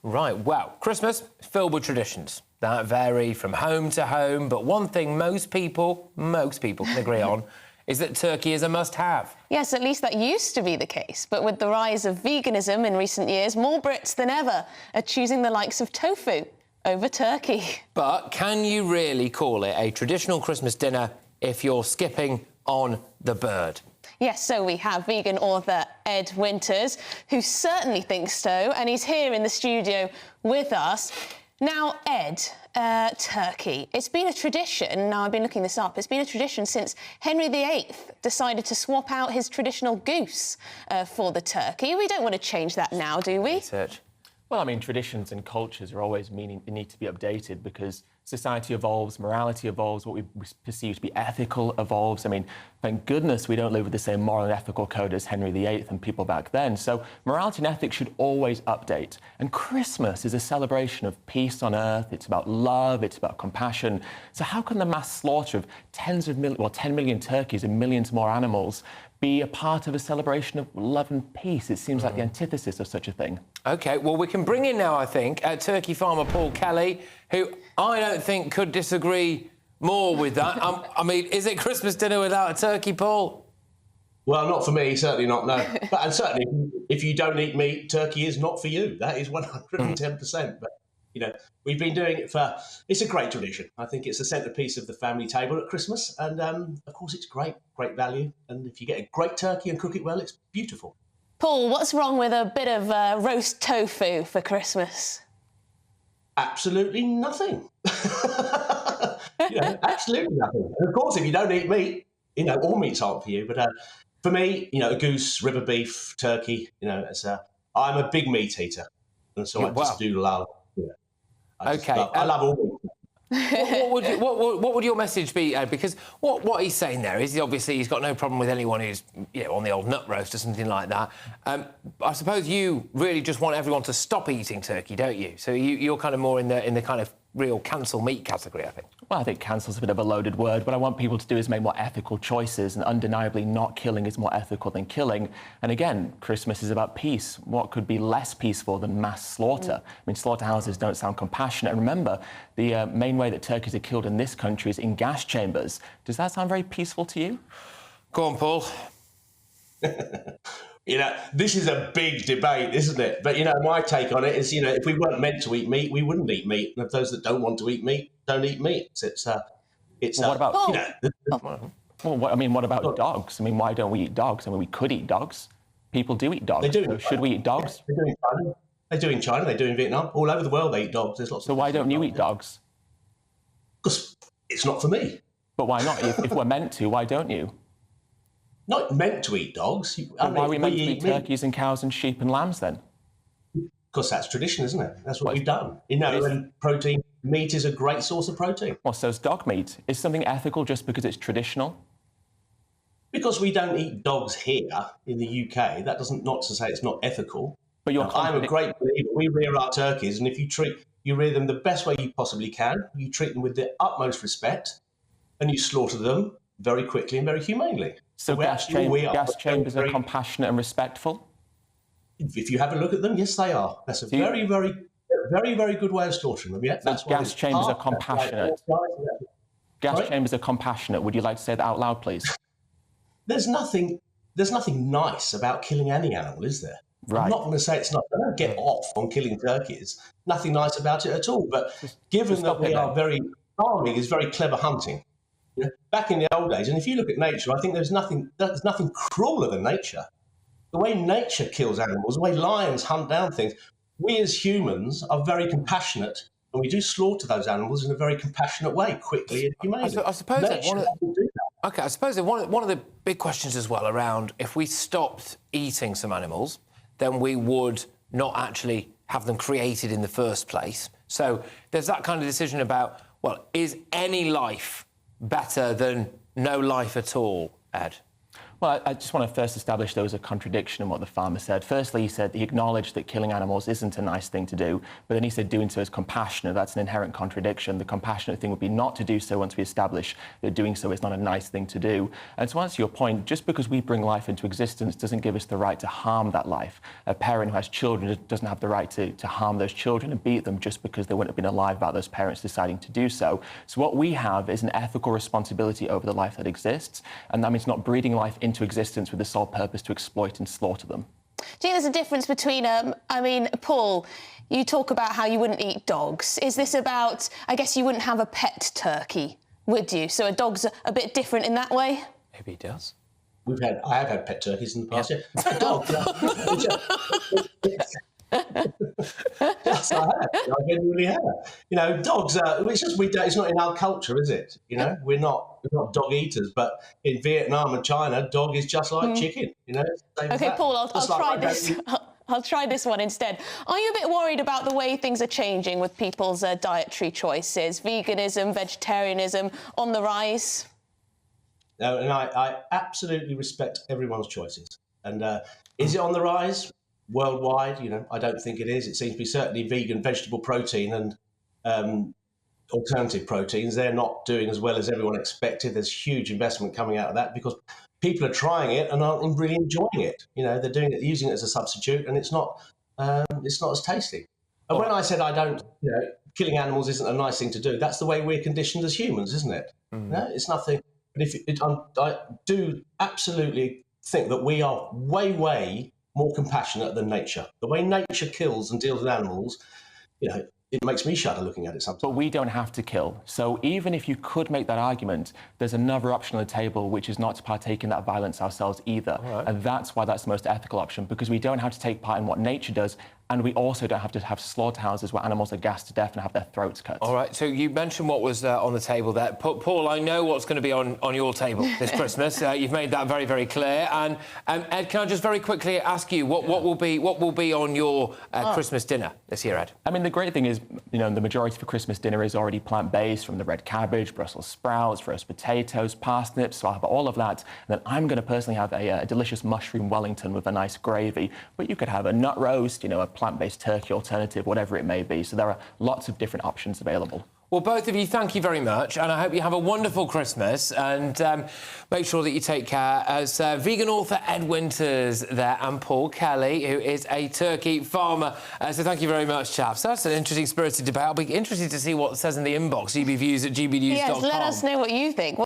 Right, well, Christmas is filled with traditions that vary from home to home, but one thing most people can agree on is that turkey is a must-have. Yes, at least that used to be the case. But with the rise of veganism in recent years, more Brits than ever are choosing the likes of tofu over turkey. But can you really call it a traditional Christmas dinner if you're skipping on the bird? Yes, so we have vegan author Ed Winters, who certainly thinks so, and he's here in the studio with us. Now, Ed, turkey, it's been a tradition, now I've been looking this up, it's been a tradition since Henry VIII decided to swap out his traditional goose for the turkey. We don't want to change that now, do we? Research. Well, I mean, traditions and cultures are always they need to be updated because society evolves, morality evolves, what we perceive to be ethical evolves. I mean, thank goodness we don't live with the same moral and ethical code as Henry VIII and people back then. So morality and ethics should always update. And Christmas is a celebration of peace on earth. It's about love. It's about compassion. So how can the mass slaughter of 10 million turkeys and millions more animals be a part of a celebration of love and peace? It seems like the antithesis of such a thing. OK, well, we can bring in now, I think, turkey farmer Paul Kelly, who I don't think could disagree more with that. I mean, is it Christmas dinner without a turkey, Paul? Well, not for me, certainly not, no. But and certainly, if you don't eat meat, turkey is not for you. That is 110%. But, you know, we've been doing it for... It's a great tradition. I think it's the centrepiece of the family table at Christmas. And, of course, it's great value. And if you get a great turkey and cook it well, it's beautiful. Paul, what's wrong with a bit of roast tofu for Christmas? Absolutely nothing. Absolutely nothing. And of course, if you don't eat meat, all meats aren't for you. But for me, a goose, rib of beef, turkey, I'm a big meat eater. And so I just do love, I love all meat. What would your message be, Ed? Because what he's saying there is obviously he's got no problem with anyone who's on the old nut roast or something like that. I suppose you really just want everyone to stop eating turkey, don't you? So you're kind of more in the kind of real cancel meat category, I think. Well, I think cancel's a bit of a loaded word. What I want people to do is make more ethical choices, and undeniably not killing is more ethical than killing. And again, Christmas is about peace. What could be less peaceful than mass slaughter? I mean, slaughterhouses don't sound compassionate. And remember, the main way that turkeys are killed in this country is in gas chambers. Does that sound very peaceful to you? Go on, Paul. This is a big debate, isn't it? But, my take on it is, if we weren't meant to eat meat, we wouldn't eat meat. And if those that don't want to eat meat don't eat meat. What about dogs? I mean, why don't we eat dogs? I mean, we could eat dogs. People do eat dogs. They do. So should we eat dogs? They do in China. They do in Vietnam. All over the world, they eat dogs. There's lots. So why don't you eat dogs? Because it's not for me. But why not? If we're meant to, why don't you? Not meant to eat dogs. Why are we meant to eat turkeys and cows and sheep and lambs then? Because that's tradition, isn't it? That's what we've done. And protein, meat is a great source of protein. Well, so is dog meat. Is something ethical just because it's traditional? Because we don't eat dogs here in the UK, that doesn't not to say it's not ethical. But I'm a great believer. We rear our turkeys, and if you rear them the best way you possibly can, you treat them with the utmost respect, and you slaughter them very quickly and very humanely. So gas chambers are compassionate and respectful? If you have a look at them, yes, they are. That's a very, very, very, very good way of slaughtering them. Yeah, that's gas chambers are compassionate. Gas chambers are compassionate. Would you like to say that out loud, please? There's nothing nice about killing any animal, is there? Right. I'm not going to say it's not. I don't get off on killing turkeys. Nothing nice about it at all. But given that we are farming is very clever hunting. Back in the old days, and if you look at nature, I think there's nothing crueler than nature. The way nature kills animals, the way lions hunt down things, we as humans are very compassionate, and we do slaughter those animals in a very compassionate way, quickly and humanely. I suppose one of the big questions as well around if we stopped eating some animals, then we would not actually have them created in the first place. So there's that kind of decision about, well, is any life better than no life at all, Ed? Well, I just want to first establish there was a contradiction in what the farmer said. Firstly, he said he acknowledged that killing animals isn't a nice thing to do, but then he said doing so is compassionate. That's an inherent contradiction. The compassionate thing would be not to do so once we establish that doing so is not a nice thing to do. And to answer your point, just because we bring life into existence doesn't give us the right to harm that life. A parent who has children doesn't have the right to harm those children and beat them just because they wouldn't have been alive without those parents deciding to do so. So what we have is an ethical responsibility over the life that exists, and that means not breeding life into existence with the sole purpose to exploit and slaughter them. Do you think there's a difference between, I mean, Paul, you talk about how you wouldn't eat dogs. Is this about, I guess you wouldn't have a pet turkey, would you? So a dog's a bit different in that way? Maybe he does. I have had pet turkeys in the past. Yeah. A dog. Yes, I have. I genuinely have. You know, dogs. It's just it's not in our culture, is it? You know, we're not dog eaters. But in Vietnam and China, dog is just like chicken. You know. Okay, Paul, I'll try this. I'll try this one instead. Are you a bit worried about the way things are changing with people's dietary choices? Veganism, vegetarianism on the rise? No, and I absolutely respect everyone's choices. And is it on the rise? Worldwide, you know, I don't think it is. It seems to be certainly vegan, vegetable protein and alternative proteins. They're not doing as well as everyone expected. There's huge investment coming out of that because people are trying it and aren't really enjoying it. You know, they're doing it, using it as a substitute, and it's not as tasty. And when I said I don't, you know, killing animals isn't a nice thing to do, that's the way we're conditioned as humans, isn't it? Mm. No, it's nothing. But I do absolutely think that we are way more compassionate than nature. The way nature kills and deals with animals, you know, it makes me shudder looking at it sometimes. But we don't have to kill. So even if you could make that argument, there's another option on the table, which is not to partake in that violence ourselves either. Right. And that's why that's the most ethical option, because we don't have to take part in what nature does, and we also don't have to have slaughterhouses where animals are gassed to death and have their throats cut. All right, so you mentioned what was on the table there. Paul, I know what's going to be on your table this Christmas. You've made that very, very clear. And Ed, can I just very quickly ask you, what will be on your Christmas dinner this year, Ed? I mean, the great thing is, you know, the majority of Christmas dinner is already plant-based, from the red cabbage, Brussels sprouts, roast potatoes, parsnips, so I'll have all of that. And then I'm going to personally have a delicious mushroom Wellington with a nice gravy. But you could have a nut roast, you know, a plant-based turkey alternative, whatever it may be. So there are lots of different options available. Well, both of you, thank you very much, and I hope you have a wonderful Christmas, and make sure that you take care. As vegan author Ed Winters there, and Paul Kelly, who is a turkey farmer. So thank you very much, chaps. That's an interesting, spirited debate. I'll be interested to see what it says in the inbox, gbviews@gbnews.com. Yes, let us know what you think.